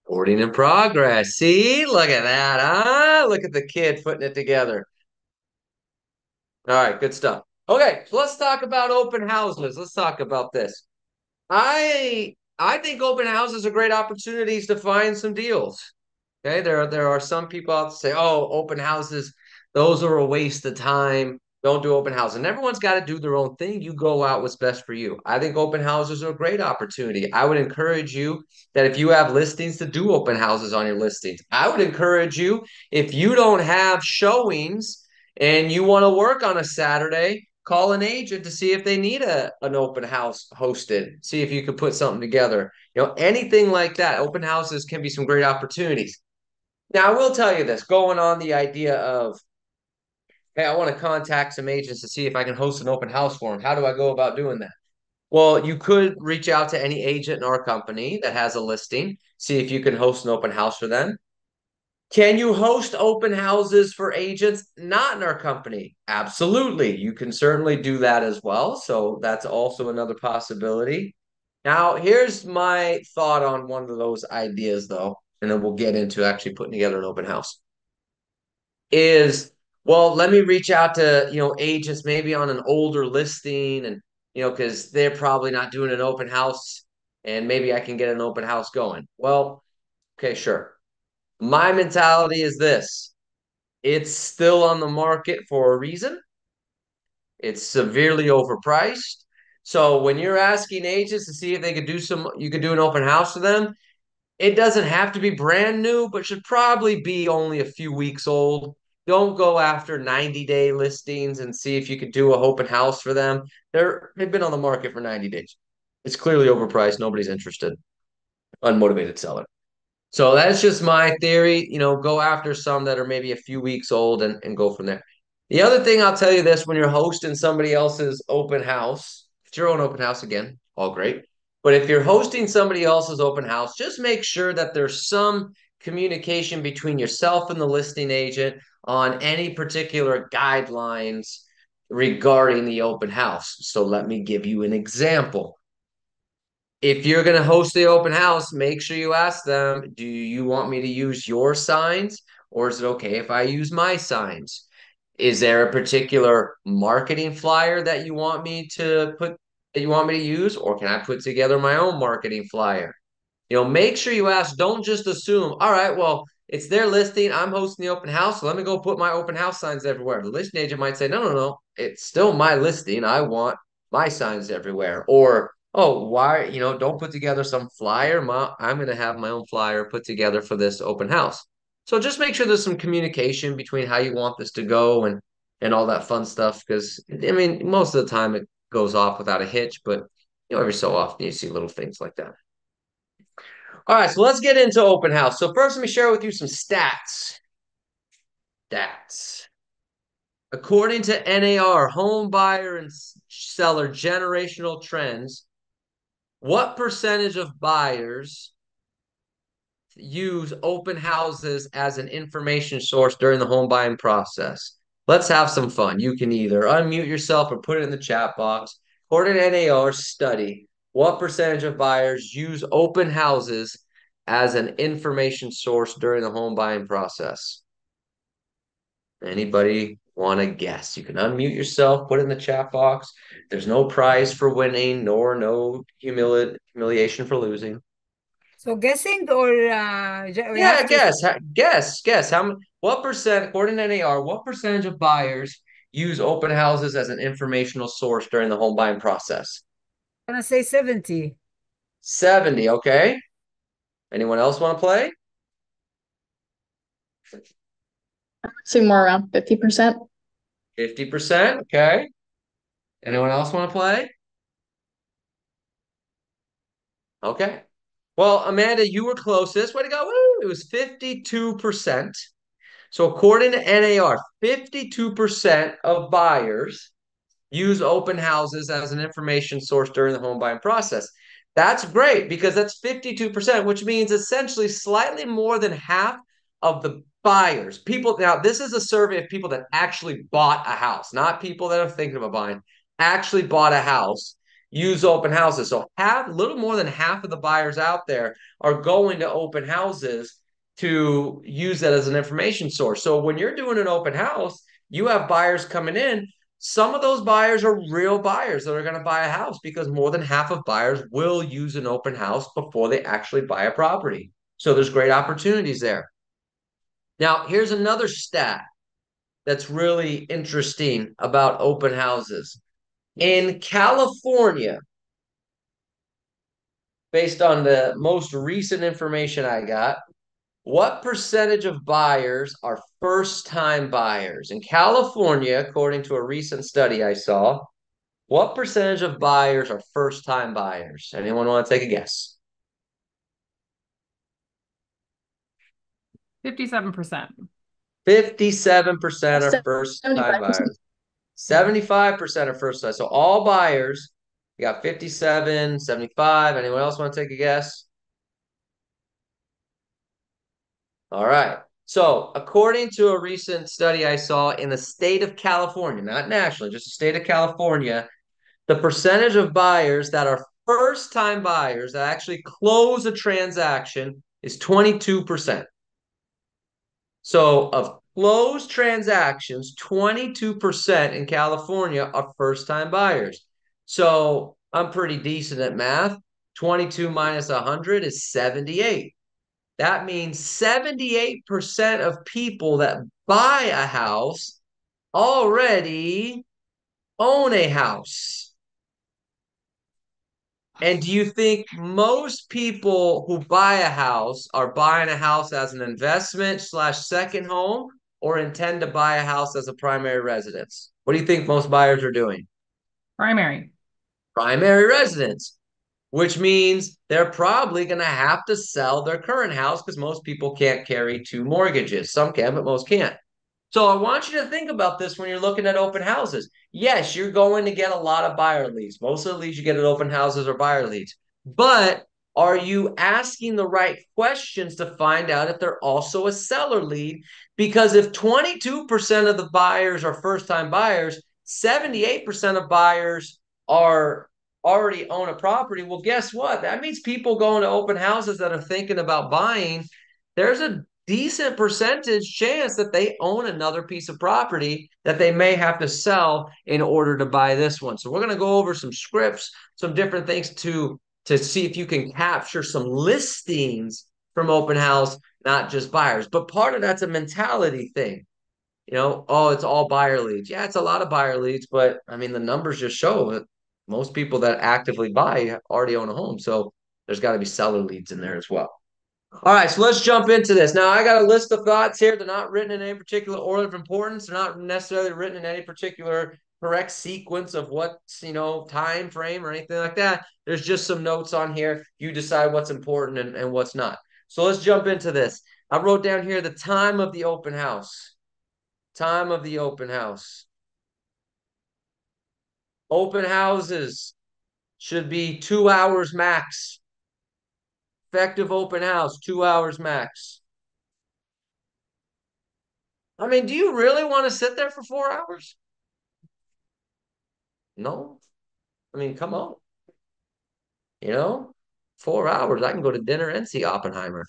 Recording in progress. See, look at that. Look at the kid putting it together. All right, good stuff. Okay, so let's talk about open houses. Let's talk about this. I think open houses are great opportunities to find some deals. Okay, there are some people out to say, "Oh, open houses, those are a waste of time. Don't do open houses." And everyone's got to do their own thing. You go out what's best for you. I think open houses are a great opportunity. I would encourage you that if you have listings to do open houses on your listings. I would encourage you if you don't have showings and you want to work on a Saturday, call an agent to see if they need an open house hosted. See if you could put something together. Anything like that. Open houses can be some great opportunities. Now, I will tell you this, going on the idea of, hey, I want to contact some agents to see if I can host an open house for them. How do I go about doing that? Well, you could reach out to any agent in our company that has a listing, see if you can host an open house for them. Can you host open houses for agents not in our company? Absolutely. You can certainly do that as well. So that's also another possibility. Now, here's my thought on one of those ideas, though, and then we'll get into actually putting together an open house. Is well, let me reach out to agents maybe on an older listing, and because they're probably not doing an open house, and maybe I can get an open house going. Well, okay, sure. My mentality is this: it's still on the market for a reason. It's severely overpriced. So when you're asking agents to see if they could you could do an open house for them, it doesn't have to be brand new, but should probably be only a few weeks old. Don't go after 90-day listings and see if you could do a open house for them. They've been on the market for 90 days. It's clearly overpriced. Nobody's interested. Unmotivated seller. So that's just my theory. Go after some that are maybe a few weeks old and go from there. The other thing I'll tell you this when you're hosting somebody else's open house, it's your own open house again, all great. But if you're hosting somebody else's open house, just make sure that there's some communication between yourself and the listing agent on any particular guidelines regarding the open house. So let me give you an example. If you're going to host the open house, make sure you ask them, do you want me to use your signs or is it okay if I use my signs? Is there a particular marketing flyer that you want me to use, or can I put together my own marketing flyer? Make sure you ask, don't just assume, all right, well, it's their listing. I'm hosting the open house. So let me go put my open house signs everywhere. The listing agent might say, no, no, no, it's still my listing. I want my signs everywhere. Or, oh, why, don't put together some flyer. I'm going to have my own flyer put together for this open house. So just make sure there's some communication between how you want this to go and all that fun stuff. Because, I mean, most of the time it goes off without a hitch, but, every so often you see little things like that. All right, so let's get into open house. So first, let me share with you some stats. Stats. According to NAR, home buyer and seller generational trends, what percentage of buyers use open houses as an information source during the home buying process? Let's have some fun. You can either unmute yourself or put it in the chat box. According to NAR study, what percentage of buyers use open houses as an information source during the home buying process? Anybody want to guess? You can unmute yourself, put it in the chat box. There's no prize for winning, nor no humiliation for losing. So guessing or we have Yeah, to guess. What percent, according to NAR, what percentage of buyers use open houses as an informational source during the home buying process? gonna say 70. 70, okay. Anyone else want to play? Say more around 50%. 50%, okay. Anyone else want to play? Okay. Well, Amanda, you were closest. Way to go. Woo! It was 52%. So according to NAR, 52% of buyers use open houses as an information source during the home buying process. That's great because that's 52%, which means essentially slightly more than half of the buyers, people. Now, this is a survey of people that actually bought a house, not people that are thinking about buying, actually bought a house, use open houses. So a little more than half of the buyers out there are going to open houses to use that as an information source. So when you're doing an open house, you have buyers coming in. Some of those buyers are real buyers that are going to buy a house because more than half of buyers will use an open house before they actually buy a property. So there's great opportunities there. Now, here's another stat that's really interesting about open houses. In California, based on the most recent information I got, what percentage of buyers are first-time buyers? In California, according to a recent study I saw, what percentage of buyers are first-time buyers? Anyone want to take a guess? 57%. 57% are first-time buyers. 75% are first time. So all buyers, you got 57, 75. Anyone else want to take a guess? All right. So according to a recent study I saw in the state of California, not nationally, just the state of California, the percentage of buyers that are first-time buyers that actually close a transaction is 22%. So of closed transactions, 22% in California are first-time buyers. So I'm pretty decent at math. 22 minus 100 is 78. That means 78% of people that buy a house already own a house. And do you think most people who buy a house are buying a house as an investment / second home or intend to buy a house as a primary residence? What do you think most buyers are doing? Primary Residence, which means they're probably going to have to sell their current house because most people can't carry two mortgages. Some can, but most can't. So I want you to think about this when you're looking at open houses. Yes, you're going to get a lot of buyer leads. Most of the leads you get at open houses are buyer leads. But are you asking the right questions to find out if they're also a seller lead? Because if 22% of the buyers are first-time buyers, 78% of buyers are already own a property. Well, guess what? That means people going to open houses that are thinking about buying, there's a decent percentage chance that they own another piece of property that they may have to sell in order to buy this one. So we're going to go over some scripts, some different things to see if you can capture some listings from open house, not just buyers. But part of that's a mentality thing. You know, oh, it's all buyer leads. Yeah, it's a lot of buyer leads, but I mean, the numbers just show that most people that actively buy already own a home. So there's got to be seller leads in there as well. All right, so let's jump into this. Now, I got a list of thoughts here. They're not written in any particular order of importance. They're not necessarily written in any particular correct sequence of what's, time frame or anything like that. There's just some notes on here. You decide what's important and what's not. So let's jump into this. I wrote down here the time of the open house. Time of the open house. Open houses should be 2 hours max. Effective open house, 2 hours max. I mean, do you really want to sit there for 4 hours? No. I mean, come on. 4 hours, I can go to dinner and see Oppenheimer.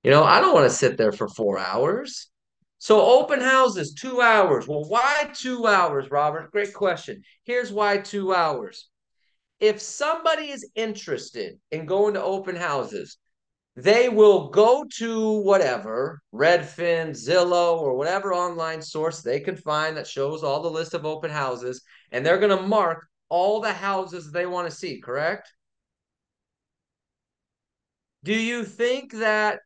I don't want to sit there for 4 hours. So open houses, 2 hours. Well, why 2 hours, Robert? Great question. Here's why 2 hours. If somebody is interested in going to open houses, they will go to whatever, Redfin, Zillow, or whatever online source they can find that shows all the list of open houses, and they're going to mark all the houses they want to see, correct? Do you think that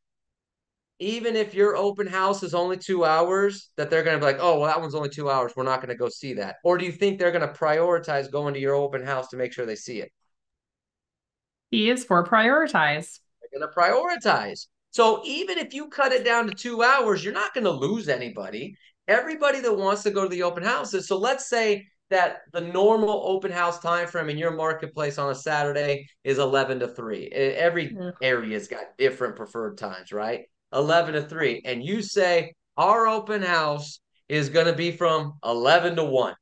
even if your open house is only 2 hours, that they're going to be like, oh, well, that one's only 2 hours, we're not going to go see that? Or do you think they're going to prioritize going to your open house to make sure they see it? E is for prioritize. They're going to prioritize. So even if you cut it down to 2 hours, you're not going to lose anybody. Everybody that wants to go to the open houses. So let's say that the normal open house time frame in your marketplace on a Saturday is 11 to 3. Every area's got different preferred times, right? 11 to 3, and you say our open house is going to be from 11 to 1.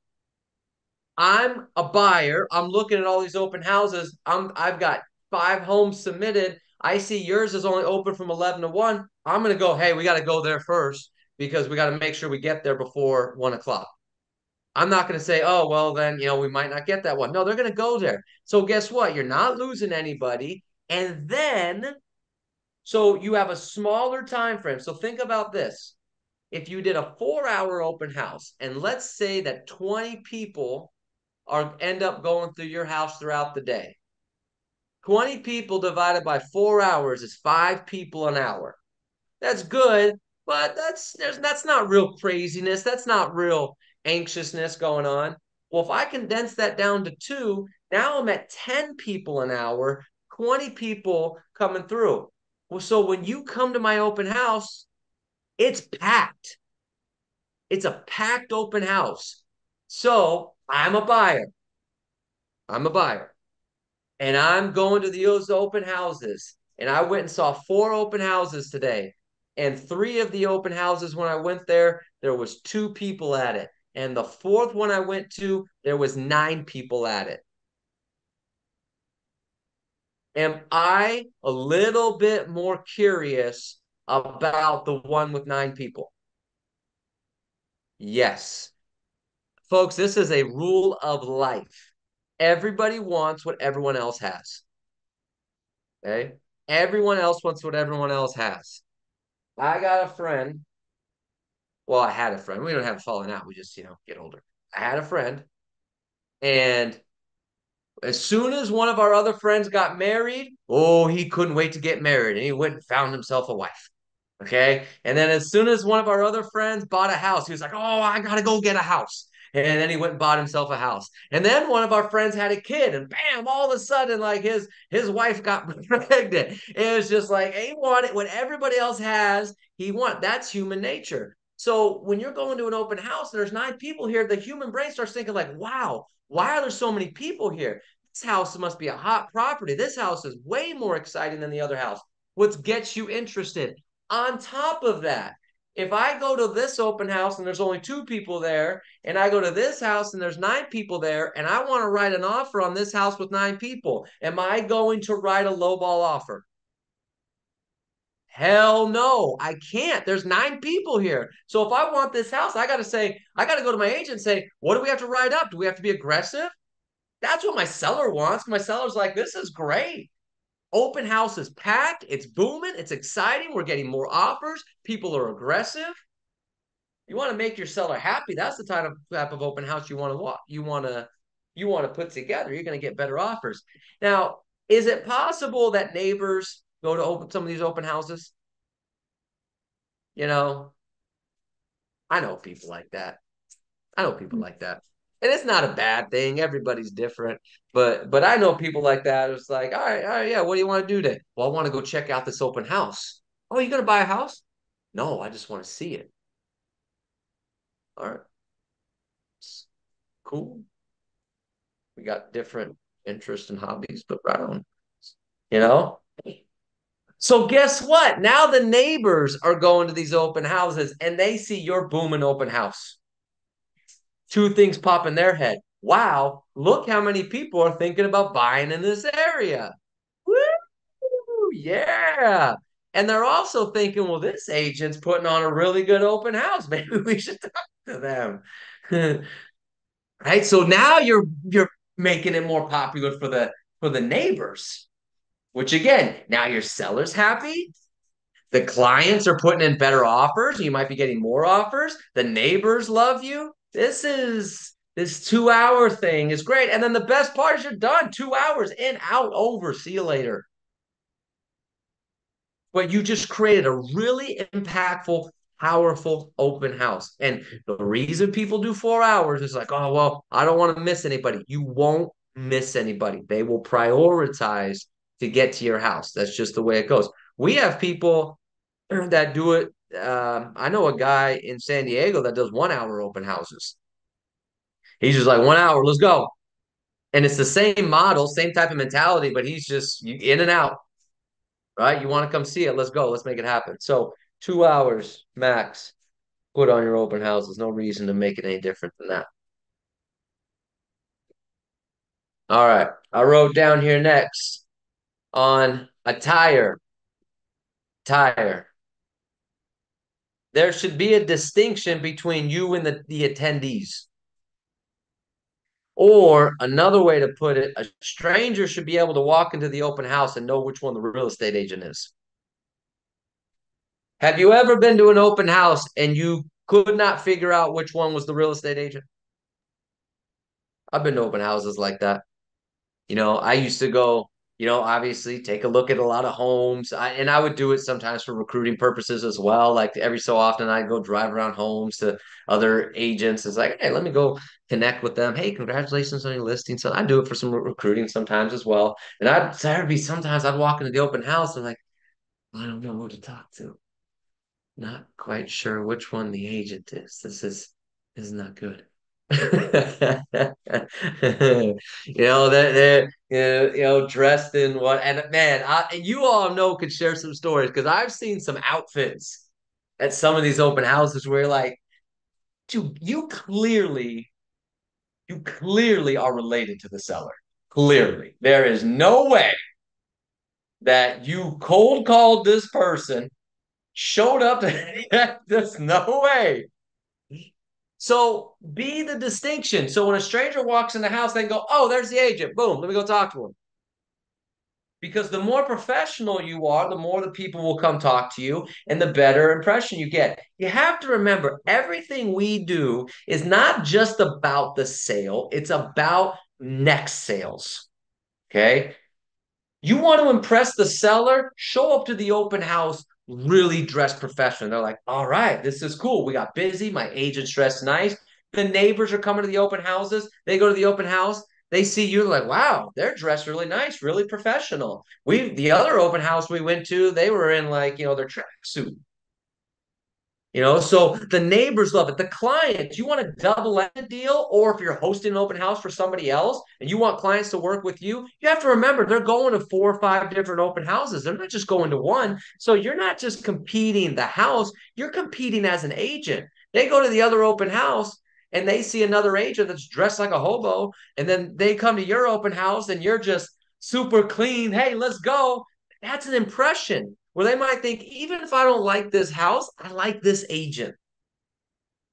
I'm a buyer. I'm looking at all these open houses. I've got 5 homes submitted. I see yours is only open from 11 to 1. I'm going to go, hey, we got to go there first because we got to make sure we get there before 1 o'clock. I'm not going to say, oh, well, then, we might not get that one. No, they're going to go there. So guess what? You're not losing anybody. And then, so you have a smaller time frame. So think about this. If you did a 4-hour open house, and let's say that 20 people end up going through your house throughout the day. 20 people divided by 4 hours is 5 people an hour. That's good, but that's not real craziness. That's not real anxiousness going on. Well, if I condense that down to 2, now I'm at 10 people an hour, 20 people coming through. Well, so when you come to my open house, it's packed. It's a packed open house. So I'm a buyer. And I'm going to those open houses. And I went and saw 4 open houses today. And 3 of the open houses, when I went there was 2 people at it. And the 4th one I went to, there was 9 people at it. Am I a little bit more curious about the one with 9 people? Yes. Folks, this is a rule of life. Everybody wants what everyone else has. Okay? Everyone else wants what everyone else has. I got a friend. Well, I had a friend. We don't have a falling out. We just, get older. I had a friend. And as soon as one of our other friends got married, oh, he couldn't wait to get married. And he went and found himself a wife. Okay. And then as soon as one of our other friends bought a house, he was like, oh, I got to go get a house. And then he went and bought himself a house. And then one of our friends had a kid, and bam, all of a sudden, like his wife got pregnant. It was just like he wanted what everybody else has, he want. That's human nature. So when you're going to an open house and there's 9 people here, the human brain starts thinking like, wow, why are there so many people here? This house must be a hot property. This house is way more exciting than the other house. What gets you interested? On top of that, if I go to this open house and there's only 2 people there, and I go to this house and there's 9 people there, and I want to write an offer on this house with 9 people, am I going to write a lowball offer? Hell no, I can't. There's 9 people here. So if I want this house, I got to go to my agent and say, what do we have to write up? Do we have to be aggressive? That's what my seller wants. My seller's like, this is great. Open house is packed. It's booming. It's exciting. We're getting more offers. People are aggressive. You want to make your seller happy. That's the type of open house you want to put together. You're going to get better offers. Now, is it possible that neighbors go to open some of these open houses? I know people like that. And it's not a bad thing. Everybody's different. But I know people like that. It's like, all right, yeah, what do you want to do today? Well, I want to go check out this open house. Oh, you gonna buy a house? No, I just want to see it. All right. Cool. We got different interests and hobbies, but right on. So guess what? Now the neighbors are going to these open houses and they see your booming open house. 2 things pop in their head. Wow, look how many people are thinking about buying in this area. Woo, yeah. And they're also thinking, well, this agent's putting on a really good open house. Maybe we should talk to them. Right? So now you're making it more popular for the neighbors, which again, now your seller's happy. The clients are putting in better offers. You might be getting more offers. The neighbors love you. This 2-hour thing is great. And then the best part is you're done. 2 hours in, out, over. See you later. But you just created a really impactful, powerful open house. And the reason people do 4 hours is like, oh, well, I don't want to miss anybody. You won't miss anybody. They will prioritize to get to your house. That's just the way it goes. We have people that do it. I know a guy in San Diego that does 1-hour open houses. He's just like 1 hour, let's go. And it's the same model, same type of mentality, but he's just in and out. right? You want to come see it. Let's go. Let's make it happen. So 2 hours max put on your open houses. No reason to make it any different than that. All right. I wrote down here next on attire. Tire. There should be a distinction between you and the attendees. Or another way to put it, a stranger should be able to walk into the open house and know which one the real estate agent is. Have you ever been to an open house and you could not figure out which one was the real estate agent? I've been to open houses like that. I used to go, obviously take a look at a lot of homes. And I would do it sometimes for recruiting purposes as well. Like every so often I'd go drive around homes to other agents. It's like, hey, let me go connect with them. Hey, congratulations on your listing. So I do it for some recruiting sometimes as well. And sometimes I'd walk into the open house and like, I don't know who to talk to. Not quite sure which one the agent is. This is not good. They're dressed in what, and man, you all know could share some stories because I've seen some outfits at some of these open houses where you're like, dude, you clearly are related to the seller. Clearly, there is no way that you cold called this person, showed up. There's no way. So be the distinction. So when a stranger walks in the house, they go, oh, there's the agent. Boom, let me go talk to him. Because the more professional you are, the more the people will come talk to you and the better impression you get. You have to remember, everything we do is not just about the sale, it's about next sales. Okay? You want to impress the seller, show up to the open house really dressed professional. They're like, all right, this is cool. We got busy. My agent's dressed nice. The neighbors are coming to the open houses. They go to the open house. They see you like, wow, they're dressed really nice, really professional. The other open house we went to, they were in like, their tracksuit. So the neighbors love it. The clients, you want a double-ended deal, or if you're hosting an open house for somebody else and you want clients to work with you, you have to remember they're going to 4 or 5 different open houses. They're not just going to one. So you're not just competing the house, you're competing as an agent. They go to the other open house and they see another agent that's dressed like a hobo, and then they come to your open house and you're just super clean. Hey, let's go. That's an impression where they might think, even if I don't like this house, I like this agent.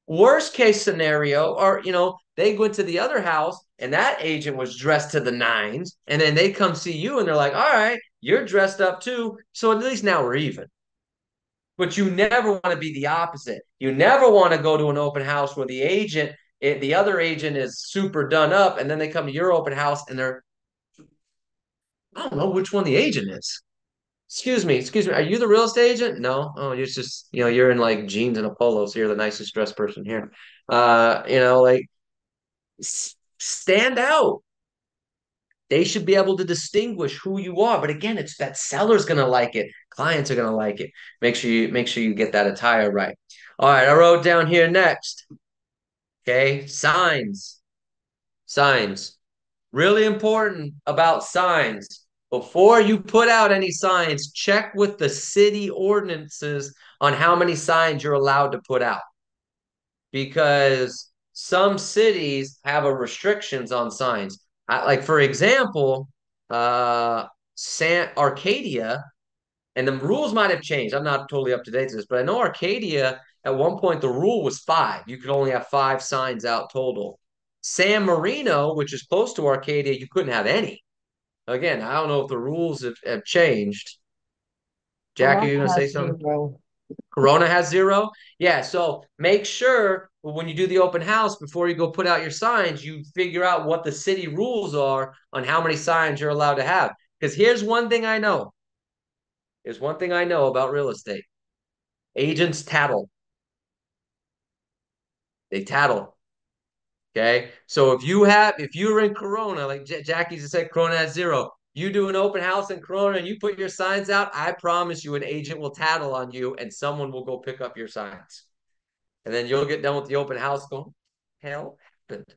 Worst case scenario, or they went to the other house and that agent was dressed to the nines, and then they come see you and they're like, all right, you're dressed up too, so at least now we're even. But you never want to be the opposite. You never want to go to an open house where the other agent is super done up, and then they come to your open house and I don't know which one the agent is. Excuse me. Are you the real estate agent? No. Oh, you're just, you're in like jeans and a polo, so you're the nicest dressed person here. Like stand out. They should be able to distinguish who you are. But again, it's that seller's gonna like it. Clients are gonna like it. Make sure you get that attire right. All right, I wrote down here next. Okay, signs. Signs. Really important about signs. Before you put out any signs, check with the city ordinances on how many signs you're allowed to put out. Because some cities have a restrictions on signs. Like, for example, Arcadia, and the rules might have changed. I'm not totally up to date to this, but I know Arcadia, at one point, the rule was 5. You could only have 5 signs out total. San Marino, which is close to Arcadia, you couldn't have any. Again, I don't know if the rules have changed. Jackie, you going to say something? 0. Corona has 0? Yeah, so make sure when you do the open house, before you go put out your signs, you figure out what the city rules are on how many signs you're allowed to have. Because here's one thing I know. Here's one thing I know about real estate. Agents tattle. They tattle. Okay. So if you're in Corona, like Jackie just said, Corona has 0. You do an open house in Corona and you put your signs out, I promise you an agent will tattle on you and someone will go pick up your signs. And then you'll get done with the open house going, hell happened.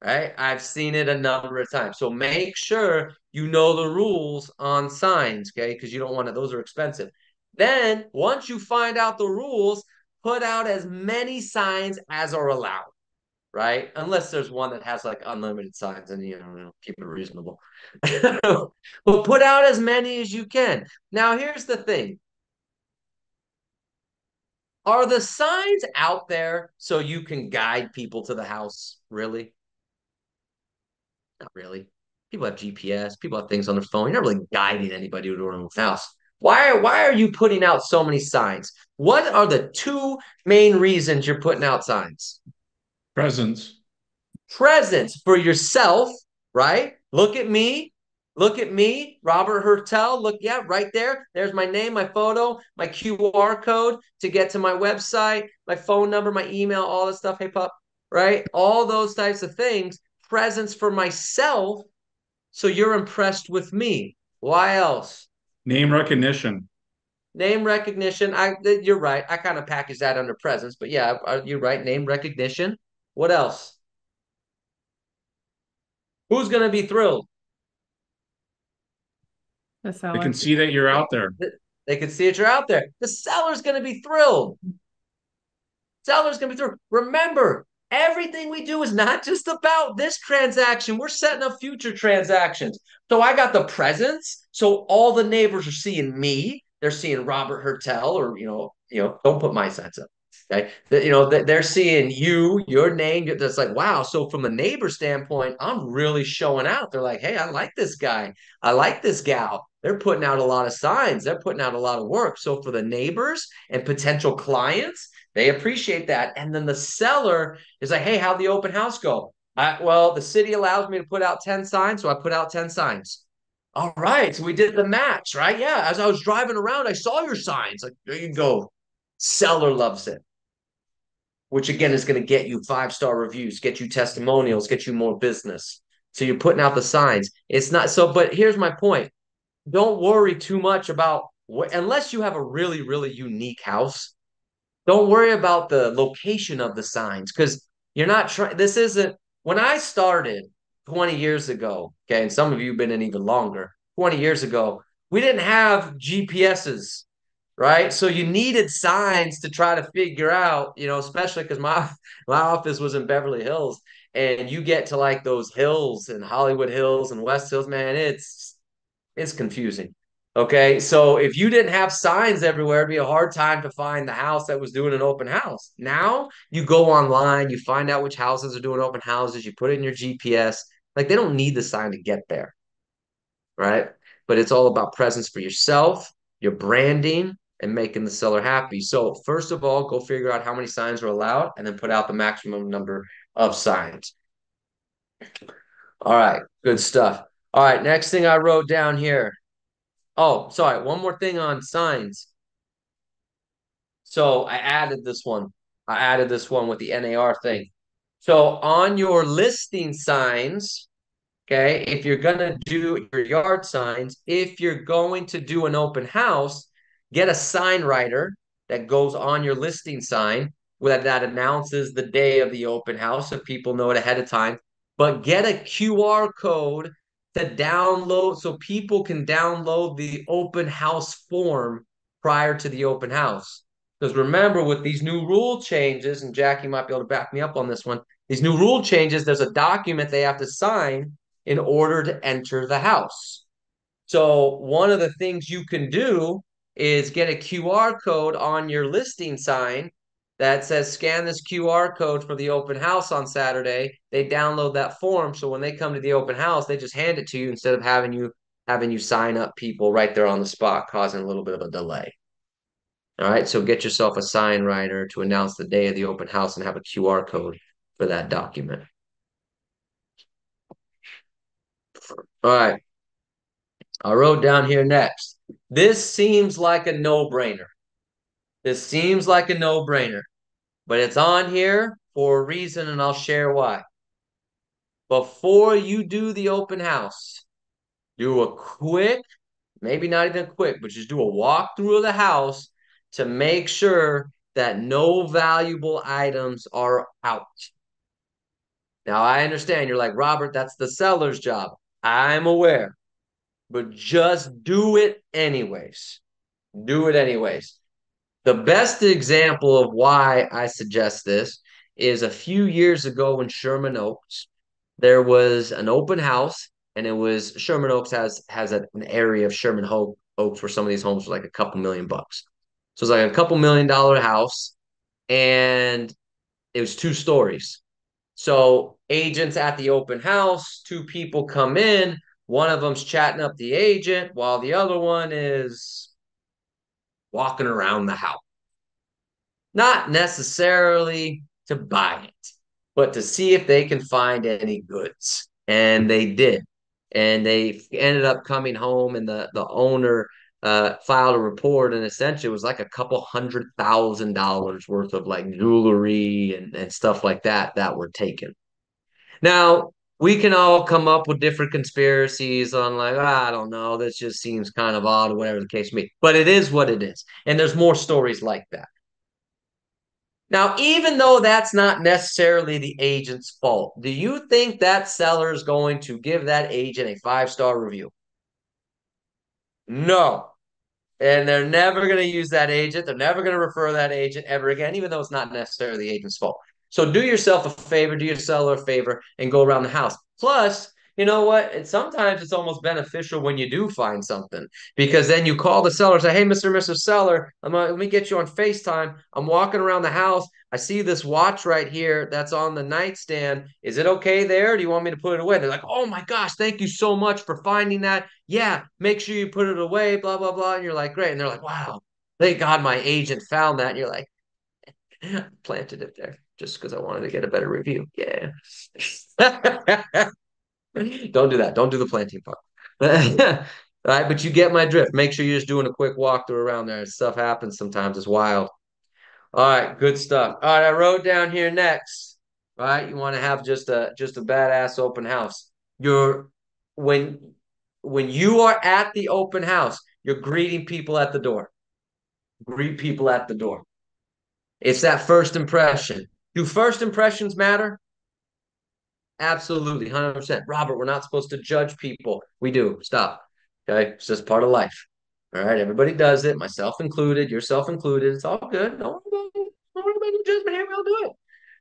right? I've seen it a number of times. So make sure you know the rules on signs, okay? Because you don't want to, those are expensive. Then once you find out the rules, put out as many signs as are allowed, right? Unless there's one that has like unlimited signs and you know, keep it reasonable. But put out as many as you can. Now, here's the thing. Are the signs out there so you can guide people to the house? Really? Not really. People have GPS, people have things on their phone. You're not really guiding anybody to their own house. Why are you putting out so many signs? What are the two main reasons you're putting out signs? Presents. Presents for yourself, right? Look at me. Look at me, Robert Hertel. Look, yeah, right there. There's my name, my photo, my QR code to get to my website, my phone number, my email, all this stuff. Hey, pup, right? All those types of things. Presents for myself so you're impressed with me. Why else? Name recognition. Name recognition. You're right. I kind of package that under presents, but yeah, you're right. Name recognition. What else? Who's going to be thrilled? The They seller. can see that you're out there. They can see that you're out there. The seller's going to be thrilled. Seller's going to be thrilled. Remember, everything we do is not just about this transaction. We're setting up future transactions. So I got the presents. So all the neighbors are seeing me. They're seeing Robert Hertel, or don't put my signs up. Okay, they're seeing you, your name. That's like, wow. So from a neighbor standpoint, I'm really showing out. They're like, hey, I like this guy. I like this gal. They're putting out a lot of signs. They're putting out a lot of work. So for the neighbors and potential clients, they appreciate that. And then the seller is like, hey, how'd the open house go? Well, the city allows me to put out 10 signs, so I put out 10 signs. All right, so we did the match, right? Yeah, as I was driving around, I saw your signs. Like, there you go. Seller loves it, which again is going to get you 5-star reviews, get you testimonials, get you more business. So you're putting out the signs. It's not so, but here's my point. Don't worry too much about unless you have a really, really unique house. Don't worry about the location of the signs because you're not trying. This isn't when I started 20 years ago. Okay. And some of you have been in even longer. 20 years ago, we didn't have GPSs, right? So you needed signs to try to figure out, especially because my office was in Beverly Hills and you get to like those hills and Hollywood Hills and West Hills, man, it's confusing. Okay. So if you didn't have signs everywhere, it'd be a hard time to find the house that was doing an open house. Now you go online, you find out which houses are doing open houses, you put it in your GPS. Like they don't need the sign to get there. Right. But it's all about presence for yourself, your branding, and making the seller happy. So first of all, go figure out how many signs are allowed and then put out the maximum number of signs. All right. Good stuff. All right. Next thing I wrote down here. Oh, sorry. One more thing on signs. So I added this one. I added this one with the NAR thing. So on your listing signs, okay, if you're going to do your yard signs, if you're going to do an open house, get a sign writer that goes on your listing sign that announces the day of the open house so people know it ahead of time. But get a QR code to download so people can download the open house form prior to the open house. Because remember, with these new rule changes, and Jackie might be able to back me up on this one, these new rule changes, there's a document they have to sign in order to enter the house. So one of the things you can do is get a QR code on your listing sign that says scan this QR code for the open house on Saturday. They download that form. So when they come to the open house, they just hand it to you instead of having you sign up people right there on the spot, causing a little bit of a delay. All right. So get yourself a sign writer to announce the day of the open house and have a QR code for that document. All right. I wrote down here next. This seems like a no-brainer. This seems like a no-brainer, but it's on here for a reason, and I'll share why. Before you do the open house, do a quick, maybe not even quick, but just do a walkthrough of the house to make sure that no valuable items are out. Now, I understand you're like, Robert, that's the seller's job. I'm aware, but just do it anyways. Do it anyways. The best example of why I suggest this is a few years ago in Sherman Oaks, there was an open house, and it was Sherman Oaks has an area of Sherman Oaks where some of these homes were like a couple $1,000,000. So it's like a couple $1,000,000 house, and it was 2 stories. So agents at the open house, 2 people come in. One of them's chatting up the agent while the other one is walking around the house. Not necessarily to buy it, but to see if they can find any goods. And they did. And they ended up coming home, and the owner filed a report, and essentially it was like a couple $100,000 worth of like jewelry and stuff like that were taken. Now, we can all come up with different conspiracies on like, I don't know, this just seems kind of odd or whatever the case may be. But it is what it is. And there's more stories like that. Now, even though that's not necessarily the agent's fault, do you think that seller is going to give that agent a 5-star review? No. And they're never going to use that agent. They're never going to refer that agent ever again, even though it's not necessarily the agent's fault. So do yourself a favor, do your seller a favor, and go around the house. Plus, you know what? Sometimes it's almost beneficial when you do find something, because then you call the seller and say, hey, Mr. and Mrs. Seller, let me get you on FaceTime. I'm walking around the house. I see this watch right here that's on the nightstand. Is it okay there? Do you want me to put it away? They're like, oh my gosh, thank you so much for finding that. Yeah, make sure you put it away, blah, blah, blah. And you're like, great. And they're like, wow, thank God my agent found that. And you're like, planted it there just because I wanted to get a better review. Yeah. Don't do that. Don't do the planting part. All right, but you get my drift. Make sure you're just doing a quick walkthrough around there. Stuff happens sometimes. It's wild. All right, good stuff. All right, I wrote down here next. All right, you want to have just a badass open house. You're when when you are at the open house, you're greeting people at the door. Greet people at the door. It's that first impression. Do first impressions matter? Absolutely, 100%. Robert, we're not supposed to judge people. We do. Stop. Okay, it's just part of life. All right, everybody does it, myself included, yourself included. It's all good. Don't worry about the judgment here. We'll do it.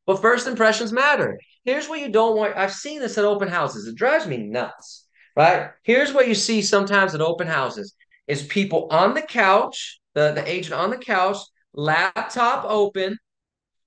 But first impressions matter. Here's what you don't want. I've seen this at open houses. It drives me nuts, right? Here's what you see sometimes at open houses is people on the couch, the agent on the couch, laptop open,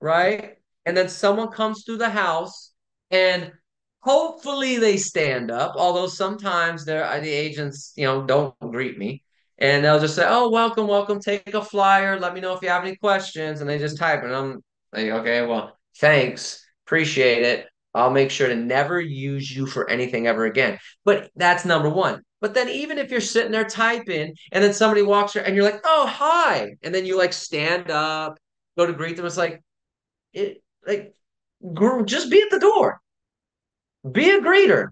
right? And then someone comes through the house, and hopefully they stand up, although sometimes the agents, don't greet me. And they'll just say, oh, welcome, welcome, take a flyer. Let me know if you have any questions. And they just type it. And I'm like, okay, well, thanks. Appreciate it. I'll make sure to never use you for anything ever again. But that's number one. But then even if you're sitting there typing and then somebody walks and you're like, oh, hi. And then you like stand up, go to greet them. It's like, like, just be at the door. Be a greeter,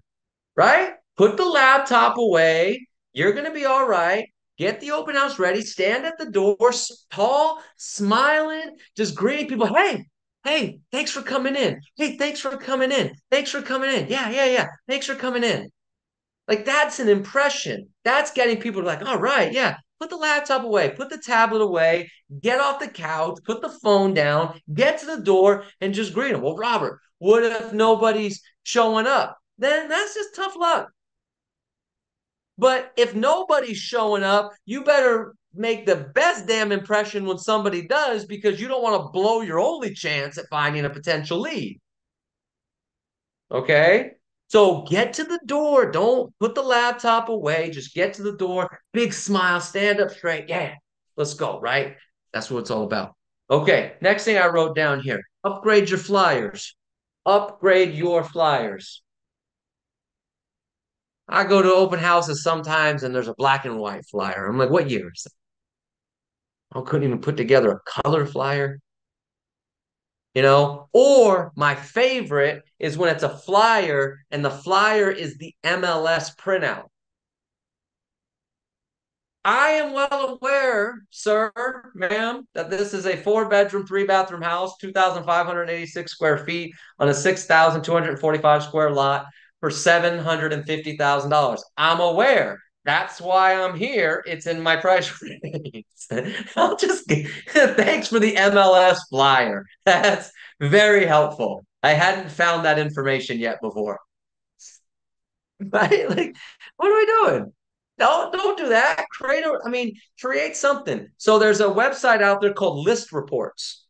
right? Put the laptop away. You're going to be all right. Get the open house ready. Stand at the door, tall, smiling, just greeting people. Hey, thanks for coming in. Hey, thanks for coming in. Thanks for coming in. Yeah, yeah, yeah. Thanks for coming in. Like, that's an impression. That's getting people to like, all right, yeah, put the laptop away, put the tablet away, get off the couch, put the phone down, get to the door, and just greet them. Well, Robert, what if nobody's showing up? Then that's just tough luck. But if nobody's showing up, you better make the best damn impression when somebody does, because you don't want to blow your only chance at finding a potential lead. Okay? So get to the door. Don't put the laptop away. Just get to the door. Big smile. Stand up straight. Yeah, let's go, right? That's what it's all about. Okay, next thing I wrote down here. Upgrade your flyers. Upgrade your flyers. I go to open houses sometimes and there's a black and white flyer. I'm like, what year is that? I couldn't even put together a color flyer. Or my favorite is when it's a flyer and the flyer is the MLS printout. I am well aware, sir, ma'am, that this is a 4-bedroom, 3-bathroom house, 2,586 square feet on a 6,245 square lot for $750,000. I'm aware. That's why I'm here. It's in my price range. I'll just thanks for the MLS flyer. That's very helpful. I hadn't found that information yet before. Right? Like, what are we doing? Don't do that. Create something. So there's a website out there called List Reports.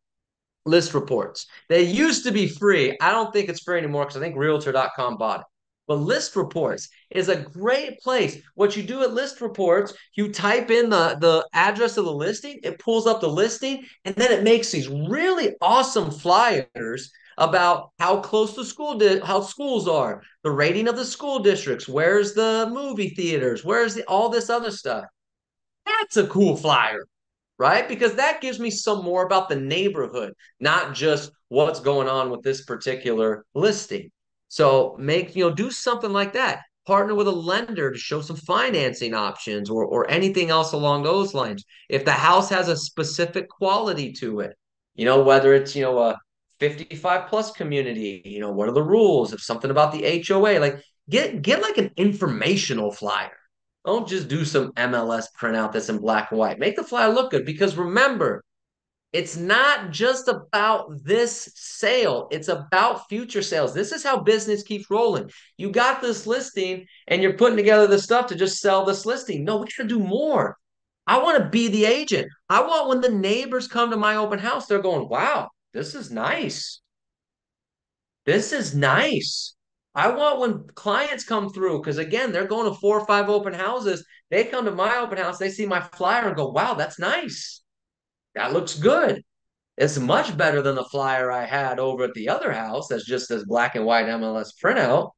List Reports. They used to be free. I don't think it's free anymore because I think Realtor.com bought it. But List Reports is a great place. What you do at List Reports, you type in the address of the listing, it pulls up the listing, and then it makes these really awesome flyers about how close how schools are, the rating of the school districts, where's the movie theaters, where's all this other stuff. That's a cool flyer, right? Because that gives me some more about the neighborhood, not just what's going on with this particular listing. So do something like that. Partner with a lender to show some financing options or anything else along those lines. If the house has a specific quality to it, whether it's, a 55 plus community, what are the rules? If something about the HOA, like get like an informational flyer. Don't just do some MLS printout that's in black and white. Make the flyer look good because remember, it's not just about this sale. It's about future sales. This is how business keeps rolling. You got this listing and you're putting together the stuff to just sell this listing. No, we got to do more. I want to be the agent. I want when the neighbors come to my open house, they're going, wow, this is nice. This is nice. I want when clients come through, because again, they're going to 4 or 5 open houses. They come to my open house, they see my flyer and go, wow, that's nice. That looks good. It's much better than the flyer I had over at the other house that's just this black and white MLS printout.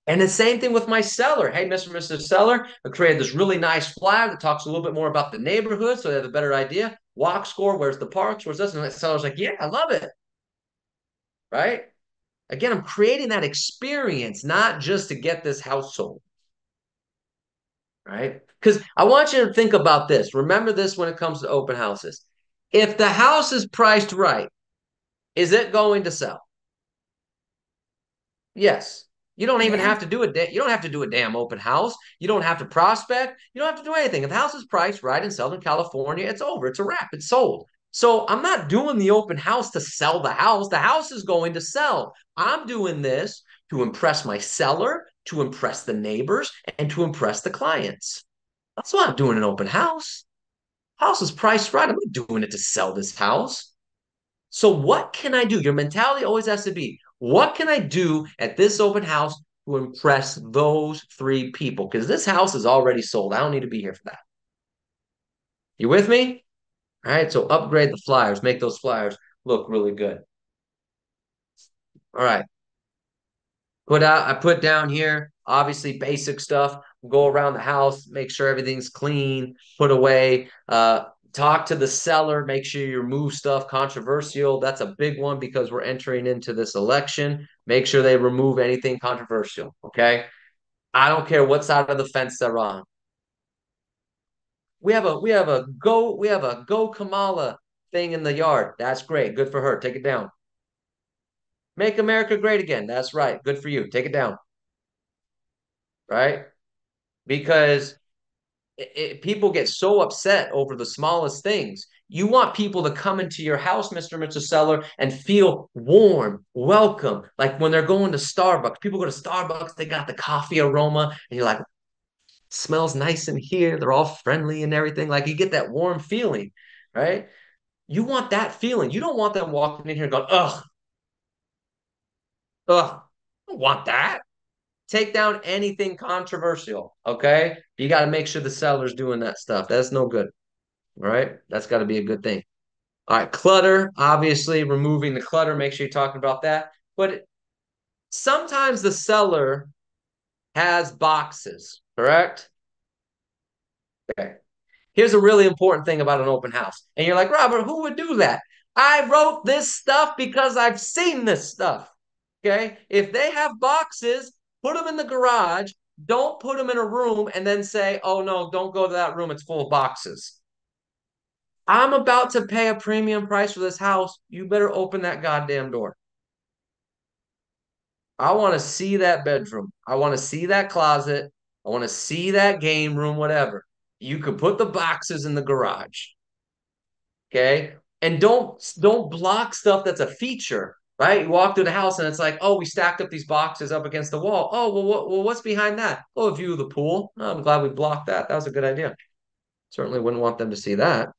And the same thing with my seller. Hey, Mr. and Mrs. Seller, I created this really nice flyer that talks a little bit more about the neighborhood so they have a better idea. Walk score, where's the parks, where's this? And the seller's like, yeah, I love it. Right? Again, I'm creating that experience, not just to get this house sold. Right? Because I want you to think about this. Remember this when it comes to open houses. If the house is priced right, is it going to sell? Yes. You don't even have to do it. You don't have to do a damn open house. You don't have to prospect. You don't have to do anything. If the house is priced right in Southern California, it's over. It's a wrap. It's sold. So I'm not doing the open house to sell the house. The house is going to sell. I'm doing this to impress my seller, to impress the neighbors, and to impress the clients. That's why I'm doing an open house. House is priced right. I'm not doing it to sell this house. So what can I do? Your mentality always has to be, what can I do at this open house to impress those 3 people? Because this house is already sold. I don't need to be here for that. You with me? All right, so upgrade the flyers. Make those flyers look really good. All right. I put down here, obviously basic stuff. Go around the house, make sure everything's clean, put away. Talk to the seller, make sure you remove stuff controversial. That's a big one because we're entering into this election. Make sure they remove anything controversial, okay? I don't care what side of the fence they're on. We have a go Kamala thing in the yard. That's great. Good for her. Take it down. Make America great again. That's right. Good for you. Take it down. Right? Because people get so upset over the smallest things. You want people to come into your house, Mr. and Mr. Seller, and feel warm, welcome. Like when they're going to Starbucks, people go to Starbucks, they got the coffee aroma, and you're like, smells nice in here. They're all friendly and everything. Like you get that warm feeling, right? You want that feeling. You don't want them walking in here going, ugh, I don't want that. Take down anything controversial, okay? You got to make sure the seller's doing that stuff. That's no good, right? That's got to be a good thing. All right, clutter, obviously removing the clutter, make sure you're talking about that. But sometimes the seller has boxes, correct? Okay. Here's a really important thing about an open house. And you're like, Robert, who would do that? I wrote this stuff because I've seen this stuff, okay? If they have boxes, put them in the garage, don't put them in a room and then say, oh no, don't go to that room. It's full of boxes. I'm about to pay a premium price for this house. You better open that goddamn door. I want to see that bedroom. I want to see that closet. I want to see that game room, whatever. You could put the boxes in the garage. Okay. And don't block stuff that's a feature, right? You walk through the house and it's like, oh, we stacked up these boxes up against the wall. Oh, well, what's behind that? Oh, a view of the pool. Oh, I'm glad we blocked that. That was a good idea. Certainly wouldn't want them to see that.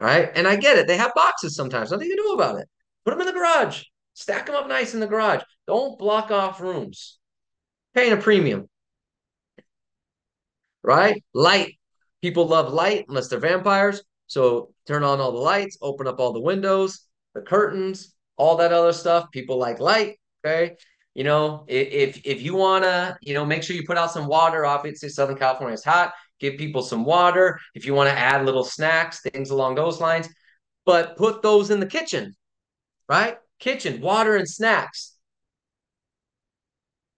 Right. And I get it. They have boxes sometimes. Nothing you can do about it. Put them in the garage. Stack them up nice in the garage. Don't block off rooms. Paying a premium. Right? Light. People love light unless they're vampires. So turn on all the lights, open up all the windows, the curtains, all that other stuff. People like light. Okay. You know, if you want to, you know, make sure you put out some water. Obviously, Southern California is hot. Give people some water. If you want to add little snacks, things along those lines, but put those in the kitchen, right? Kitchen, water and snacks.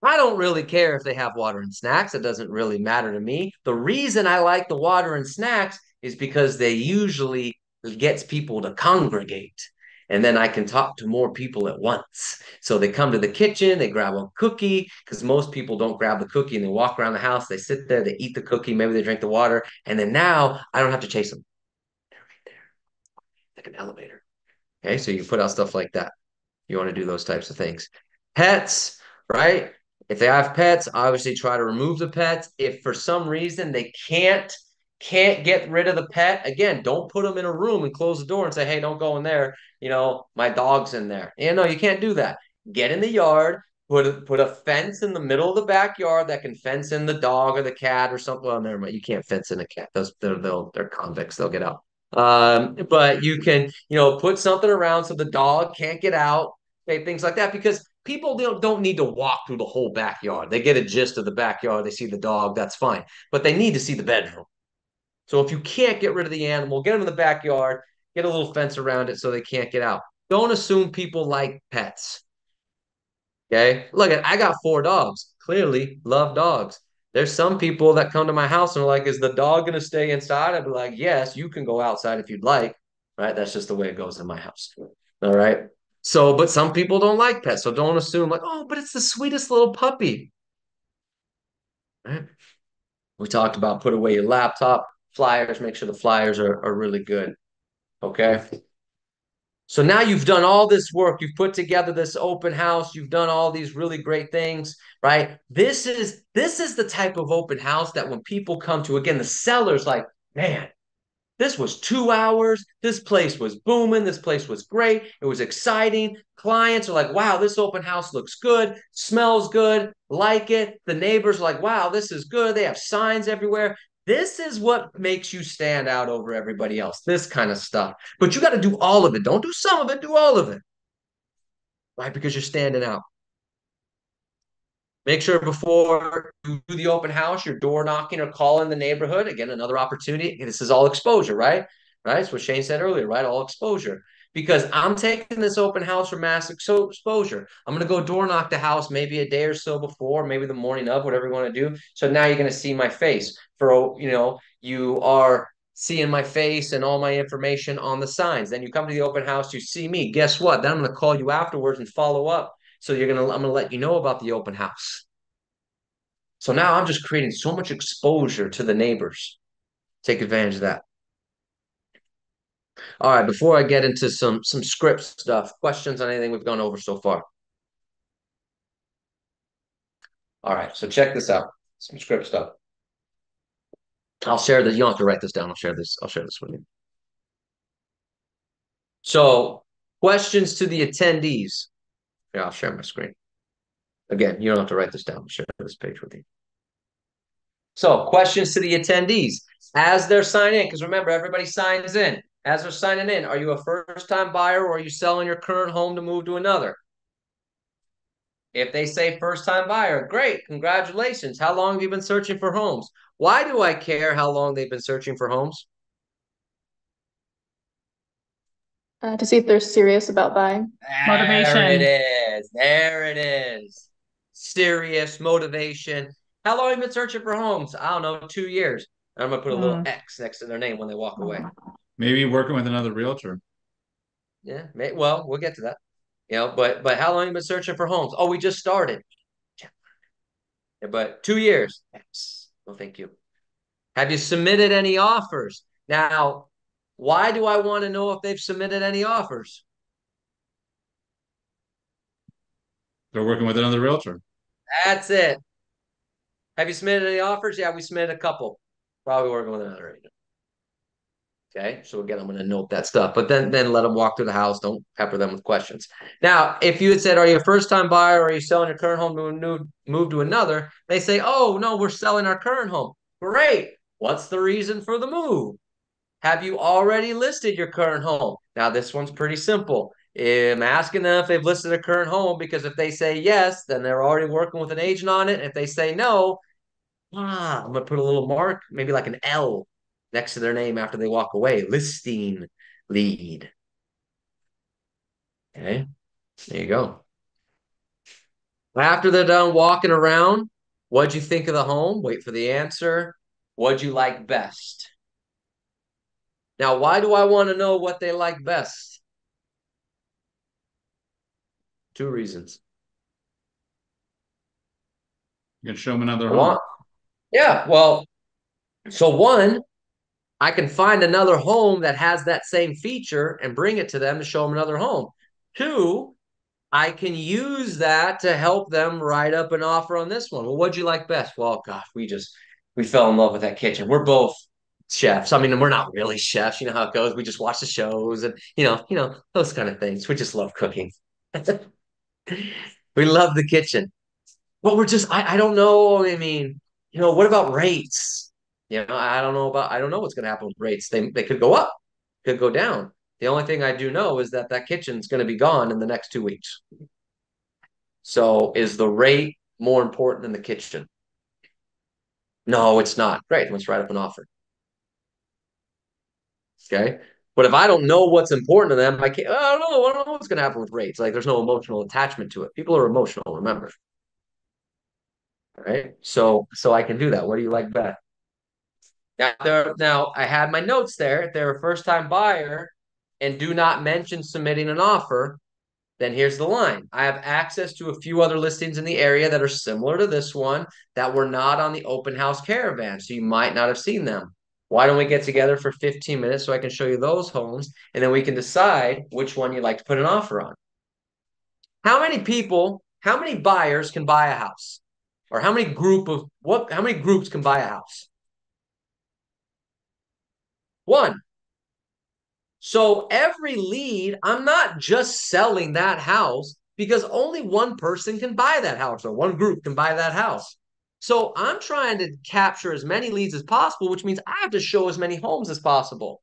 I don't really care if they have water and snacks. It doesn't really matter to me. The reason I like the water and snacks is because they usually gets people to congregate. And then I can talk to more people at once. So they come to the kitchen, they grab a cookie, because most people don't grab the cookie and they walk around the house, they sit there, they eat the cookie, maybe they drink the water, and then now I don't have to chase them. They're right there, like an elevator. Okay, so you put out stuff like that. You want to do those types of things. Pets, right? If they have pets, obviously try to remove the pets. If for some reason they can't get rid of the pet, again, don't put them in a room and close the door and say, hey, don't go in there. You know, my dog's in there. You know, you can't do that. Get in the yard, put a fence in the middle of the backyard that can fence in the dog or the cat or something. Well, never mind. You can't fence in a cat. They're convicts. They'll get out. But you can, you know, put something around so the dog can't get out, okay, things like that, because people don't need to walk through the whole backyard. They get a gist of the backyard. They see the dog. That's fine. But they need to see the bedroom. So if you can't get rid of the animal, get them in the backyard, get a little fence around it so they can't get out. Don't assume people like pets. Okay. Look, I got 4 dogs. Clearly love dogs. There's some people that come to my house and are like, is the dog going to stay inside? I'd be like, yes, you can go outside if you'd like. Right. That's just the way it goes in my house. All right. So, but some people don't like pets. So don't assume like, oh, but it's the sweetest little puppy. Right. We talked about put away your laptop, flyers, make sure the flyers are really good. Okay. So now you've done all this work. You've put together this open house. You've done all these really great things, right? This is the type of open house that when people come to, again, the seller's like, man, this was 2 hours. This place was booming. This place was great. It was exciting. Clients are like, wow, this open house looks good, smells good, like it. The neighbors are like, wow, this is good. They have signs everywhere. This is what makes you stand out over everybody else, this kind of stuff. But you got to do all of it. Don't do some of it, do all of it. Right? Because you're standing out. Make sure before you do the open house, you're door knocking or calling the neighborhood. Again, another opportunity. This is all exposure, right? Right? That's what Shane said earlier, right? All exposure. Because I'm taking this open house for mass exposure. I'm going to go door knock the house maybe a day or so before, maybe the morning of, whatever you want to do. So now you're going to see my face. For, you know, you are seeing my face and all my information on the signs. Then you come to the open house, you see me. Guess what? Then I'm going to call you afterwards and follow up. So I'm going to let you know about the open house. So now I'm just creating so much exposure to the neighbors. Take advantage of that. All right, before I get into some script stuff, questions on anything we've gone over so far? All right, so check this out. Some script stuff. I'll share this. You don't have to write this down. I'll share this with you. So, questions to the attendees. Yeah, I'll share my screen. Again, you don't have to write this down. I'll share this page with you. So, questions to the attendees as they're signing in, because remember, everybody signs in. As they're signing in, are you a first-time buyer or are you selling your current home to move to another? If they say first-time buyer, great, congratulations. How long have you been searching for homes? Why do I care how long they've been searching for homes? To see if they're serious about buying. Motivation. There it is. There it is. serious motivation. How long have you been searching for homes? I don't know, 2 years. And I'm gonna put a little X next to their name when they walk away. Maybe working with another realtor. Yeah, well, we'll get to that. But how long have you been searching for homes? Oh, we just started. Yeah, but 2 years. X. Well, thank you. Have you submitted any offers? Now, why do I want to know if they've submitted any offers? They're working with another realtor. That's it. Have you submitted any offers? Yeah, we submitted a couple. Probably working with another agent. Okay, so again, I'm going to note that stuff, but then let them walk through the house. Don't pepper them with questions. Now, if you had said, "Are you a first-time buyer, or are you selling your current home to move to another?" They say, "Oh no, we're selling our current home." Great. What's the reason for the move? Have you already listed your current home? Now, this one's pretty simple. I'm asking them if they've listed a current home, because if they say yes, then they're already working with an agent on it. If they say no, I'm gonna put a little mark, maybe like an L next to their name after they walk away. Listing lead. Okay, there you go. After they're done walking around, what'd you think of the home? Wait for the answer. What'd you like best? Now, why do I want to know what they like best? 2 reasons. You can show them another home. Yeah, well, so one, I can find another home that has that same feature and bring it to them to show them another home. Two, I can use that to help them write up an offer on this one. Well, what'd you like best? Well, gosh, we fell in love with that kitchen. We're both chefs. I mean, we're not really chefs. You know how it goes. We just watch the shows and those kind of things. We just love cooking. We love the kitchen. But I don't know. I mean, what about rates? I don't know what's going to happen with rates. They could go up, could go down. The only thing I do know is that kitchen's going to be gone in the next 2 weeks. So is the rate more important than the kitchen? No, it's not. Great. Let's write up an offer. Okay. But if I don't know what's important to them, I don't know what's going to happen with rates. Like, there's no emotional attachment to it. People are emotional, remember. All right. So I can do that. What do you like best? Now I had my notes there. If they're a first-time buyer and do not mention submitting an offer, then here's the line. I have access to a few other listings in the area that are similar to this one that were not on the open house caravan, so you might not have seen them. Why don't we get together for 15 minutes so I can show you those homes, and then we can decide which one you'd like to put an offer on. How many buyers can buy a house? Or how many groups can buy a house? One. So every lead, I'm not just selling that house because only one person can buy that house, or one group can buy that house. So I'm trying to capture as many leads as possible, which means I have to show as many homes as possible.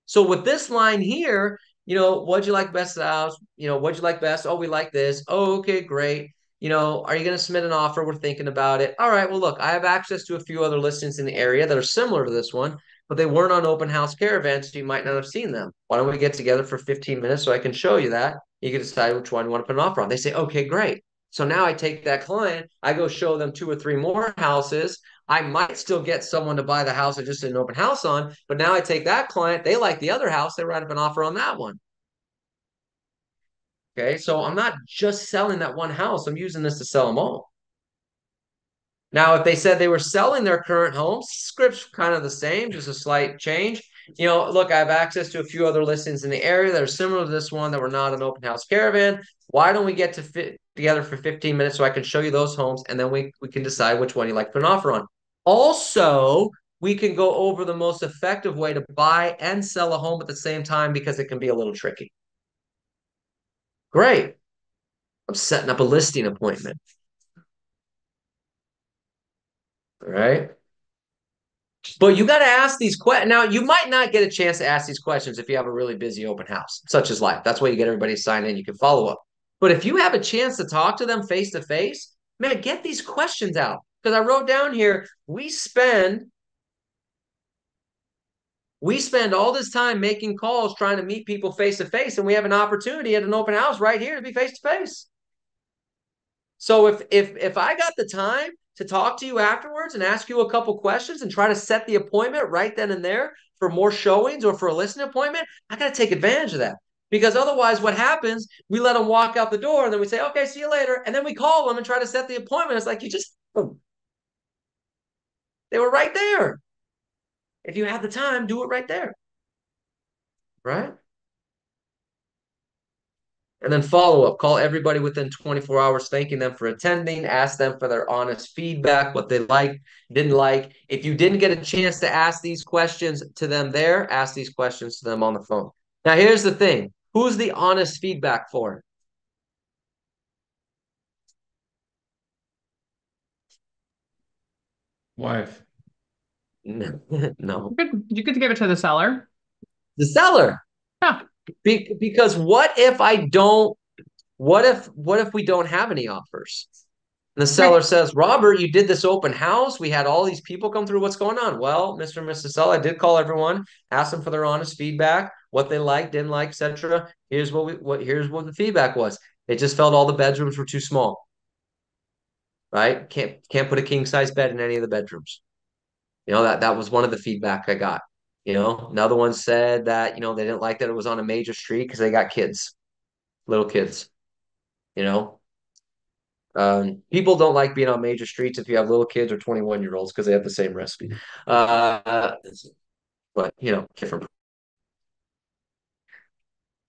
So with this line here, what'd you like best of the house? What'd you like best? Oh, we like this. Oh, okay, great. Are you going to submit an offer? We're thinking about it. All right, well, look, I have access to a few other listings in the area that are similar to this one, but they weren't on open house caravans, so you might not have seen them. Why don't we get together for 15 minutes so I can show you that? You can decide which one you want to put an offer on. They say, okay, great. So now I take that client, I go show them 2 or 3 more houses. I might still get someone to buy the house I just did an open house on, but now I take that client, they like the other house, they write up an offer on that one. Okay, so I'm not just selling that one house, I'm using this to sell them all. Now, if they said they were selling their current home, script's kind of the same, just a slight change. Look, I have access to a few other listings in the area that are similar to this one that were not an open house caravan. Why don't we get to fit together for 15 minutes so I can show you those homes, and then we can decide which one you like to put an offer on. Also, we can go over the most effective way to buy and sell a home at the same time, because it can be a little tricky. Great. I'm setting up a listing appointment. All right. But you got to ask these questions. Now, you might not get a chance to ask these questions if you have a really busy open house, such as life. That's why you get everybody signed in. You can follow up. But if you have a chance to talk to them face to face, man, get these questions out. Because I wrote down here, we spend all this time making calls trying to meet people face to face, and we have an opportunity at an open house right here to be face to face. So if I got the time to talk to you afterwards and ask you a couple questions and try to set the appointment right then and there for more showings or for a listing appointment, I got to take advantage of that. Because otherwise, what happens, we let them walk out the door and then we say, okay, see you later. And then we call them and try to set the appointment. It's like, they were right there. If you have the time, do it right there. Right? And then follow up, call everybody within 24 hours, thanking them for attending, ask them for their honest feedback, what they liked, didn't like. If you didn't get a chance to ask these questions to them there, ask these questions to them on the phone. Now, here's the thing. Who's the honest feedback for? Wife. No. You could give it to the seller. The seller. Huh. Because what if we don't have any offers? And the seller says, Robert, you did this open house. We had all these people come through. What's going on? Well, Mr. and Mrs. Seller, I did call everyone, ask them for their honest feedback, what they liked, didn't like, etc. Here's what the feedback was. They just felt all the bedrooms were too small. Right? Can't put a king size bed in any of the bedrooms. That was one of the feedback I got. Another one said that, they didn't like that it was on a major street because they got kids, little kids. People don't like being on major streets if you have little kids or 21-year-olds because they have the same risk. But different.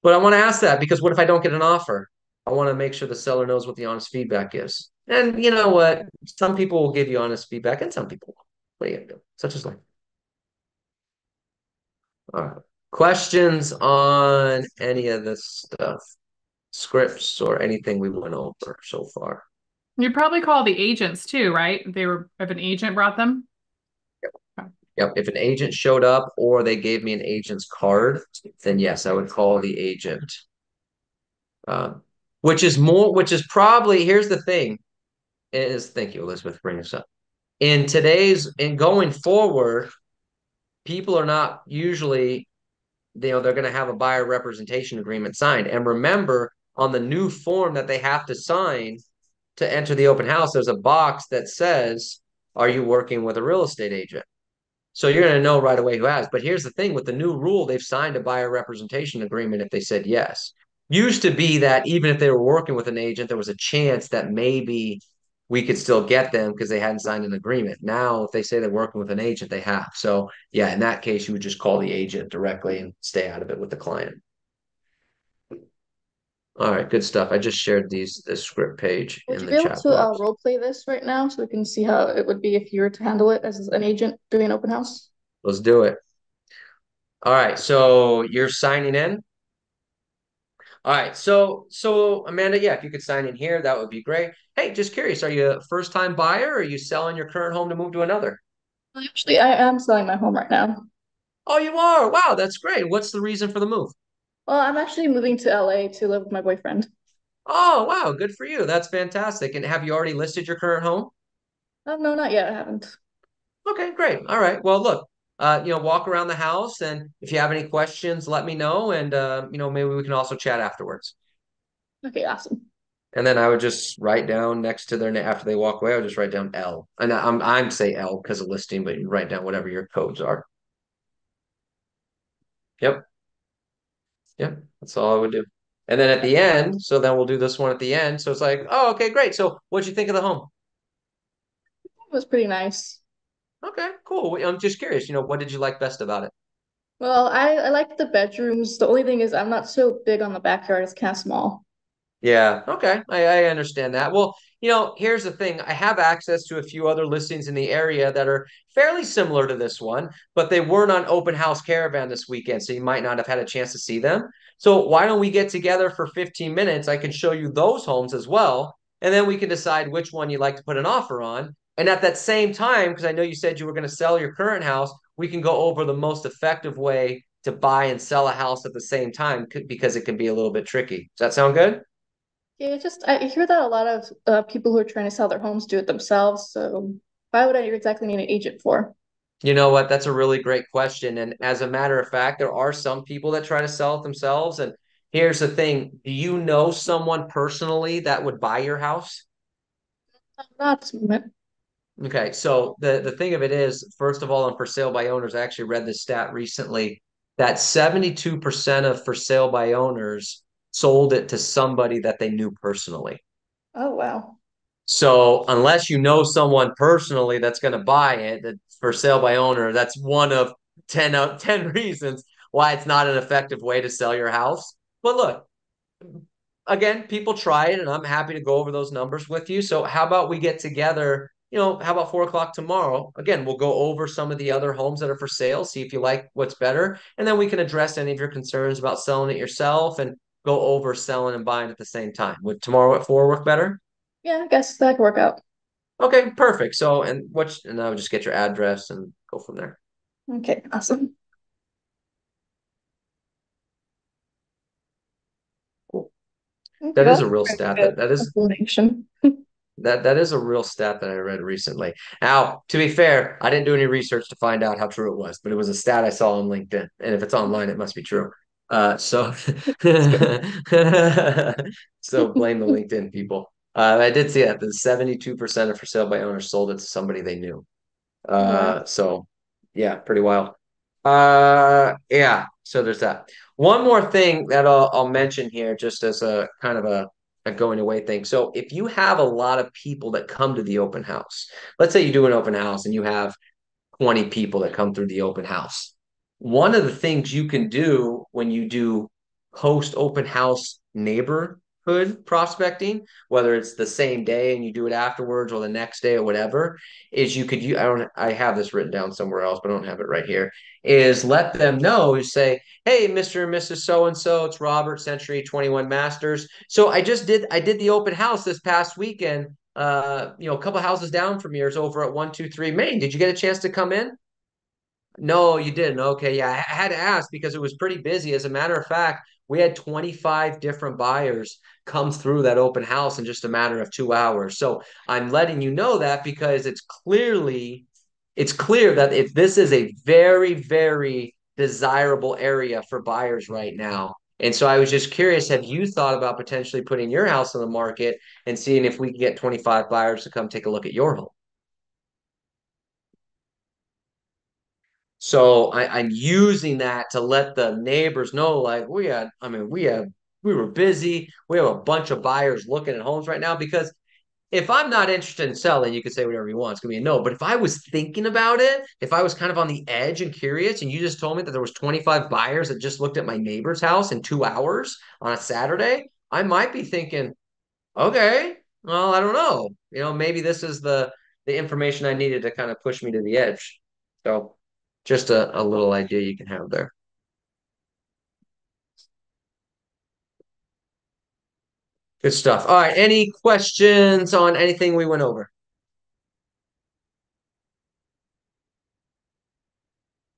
But I want to ask that because what if I don't get an offer? I want to make sure the seller knows what the honest feedback is. And you know what? Some people will give you honest feedback and some people won't. What are you going to do? Such as life. All right. Questions on any of this stuff? Scripts or anything we went over so far? You probably call the agents too, right? If an agent brought them. Yep. If an agent showed up or they gave me an agent's card, then yes, I would call the agent. Which is probably, here's the thing, thank you, Elizabeth, for bringing this up. In going forward, people are not usually, they're going to have a buyer representation agreement signed. And remember, on the new form that they have to sign to enter the open house, there's a box that says, are you working with a real estate agent? So you're going to know right away who has. But here's the thing, with the new rule, they've signed a buyer representation agreement if they said yes. Used to be that even if they were working with an agent, there was a chance that maybe we could still get them because they hadn't signed an agreement. Now, if they say they're working with an agent, they have. So yeah, in that case, you would just call the agent directly and stay out of it with the client. All right, good stuff. I just shared this script page in the chat box. Would you be able to role play this right now so we can see how it would be if you were to handle it as an agent doing an open house? Let's do it. All right, so you're signing in. All right, so Amanda, yeah, if you could sign in here, that would be great. Hey, just curious, are you a first-time buyer or are you selling your current home to move to another? Actually, I am selling my home right now. Oh, you are? Wow, that's great. What's the reason for the move? Well, I'm actually moving to LA to live with my boyfriend. Oh, wow, good for you. That's fantastic. And have you already listed your current home? No, not yet. I haven't. Okay, great. All right. Well, look, walk around the house, and if you have any questions, let me know, and maybe we can also chat afterwards. Okay, awesome. And then I would just write down next to their name after they walk away. I would just write down L, and I'm say L because of listing, but you write down whatever your codes are. Yep. That's all I would do. And then at the end, so then we'll do this one at the end. So it's like, oh, okay, great. So what'd you think of the home? It was pretty nice. Okay, cool. I'm just curious, what did you like best about it? Well, I like the bedrooms. The only thing is I'm not so big on the backyard. It's kind of small. Yeah, okay. I understand that. Well, here's the thing. I have access to a few other listings in the area that are fairly similar to this one, but they weren't on Open House Caravan this weekend, so you might not have had a chance to see them. So why don't we get together for 15 minutes? I can show you those homes as well, and then we can decide which one you'd like to put an offer on. And at that same time, because I know you said you were going to sell your current house, we can go over the most effective way to buy and sell a house at the same time because it can be a little bit tricky. Does that sound good? Yeah, I hear that a lot of people who are trying to sell their homes do it themselves. So why would I exactly need an agent for? You know what? That's a really great question. And as a matter of fact, there are some people that try to sell it themselves. And here's the thing. Do you know someone personally that would buy your house? Not at this moment. Okay, so the thing of it is, first of all, on for sale by owners, I actually read this stat recently that 72% of for sale by owners sold it to somebody that they knew personally. Oh, wow. So unless you know someone personally that's going to buy it, that for sale by owner, that's one of 10 reasons why it's not an effective way to sell your house. But look, again, people try it, and I'm happy to go over those numbers with you. So how about we get together? How about 4 o'clock tomorrow? Again, we'll go over some of the other homes that are for sale, see if you like what's better, and then we can address any of your concerns about selling it yourself and go over selling and buying at the same time. Would tomorrow at 4 work better? Yeah, I guess that could work out. Okay, perfect. So, and I'll just get your address and go from there. Okay, awesome. Cool. Okay, That is that's a real pretty stat. good That is explanation. that is a real stat that I read recently. Now, to be fair, I didn't do any research to find out how true it was, but it was a stat I saw on LinkedIn, and if it's online, it must be true. So That's good. so blame the LinkedIn people. I did see that the 72% of for sale by owners sold it to somebody they knew. Wow. So yeah, pretty wild. Yeah, so there's that. One more thing that I'll mention here, just as a kind of a going away thing. So if you have a lot of people that come to the open house, let's say you do an open house and you have 20 people that come through the open house. One of the things you can do when you do post open house neighborhood prospecting, whether it's the same day and you do it afterwards or the next day or whatever, is you could use, I have this written down somewhere else, but I don't have it right here, is let them know, say, hey, Mr. and Mrs. So and so, it's Robert, Century 21 Masters. So I did the open house this past weekend, a couple houses down from yours over at 123 Main. Did you get a chance to come in? No, you didn't. Okay, yeah, I had to ask because it was pretty busy. As a matter of fact, we had 25 different buyers come through that open house in just a matter of 2 hours. So I'm letting you know that because it's clear that if this is a very, very desirable area for buyers right now. And so I was just curious, have you thought about potentially putting your house on the market and seeing if we can get 25 buyers to come take a look at your home? So I'm using that to let the neighbors know, like we were busy. We have a bunch of buyers looking at homes right now because if I'm not interested in selling, you can say whatever you want. It's gonna be a no. But if I was thinking about it, if I was kind of on the edge and curious, and you just told me that there was 25 buyers that just looked at my neighbor's house in 2 hours on a Saturday, I might be thinking, okay, well, I don't know. Maybe this is the information I needed to kind of push me to the edge. So just a little idea you can have there. Good stuff. All right. Any questions on anything we went over?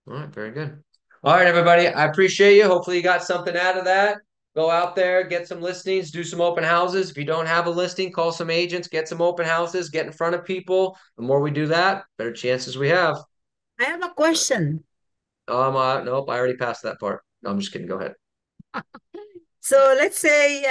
All right. Very good. All right, everybody. I appreciate you. Hopefully you got something out of that. Go out there, get some listings, do some open houses. If you don't have a listing, call some agents, get some open houses, get in front of people. The more we do that, better chances we have. I have a question. Nope, I already passed that part. No, I'm just kidding. Go ahead. So let's say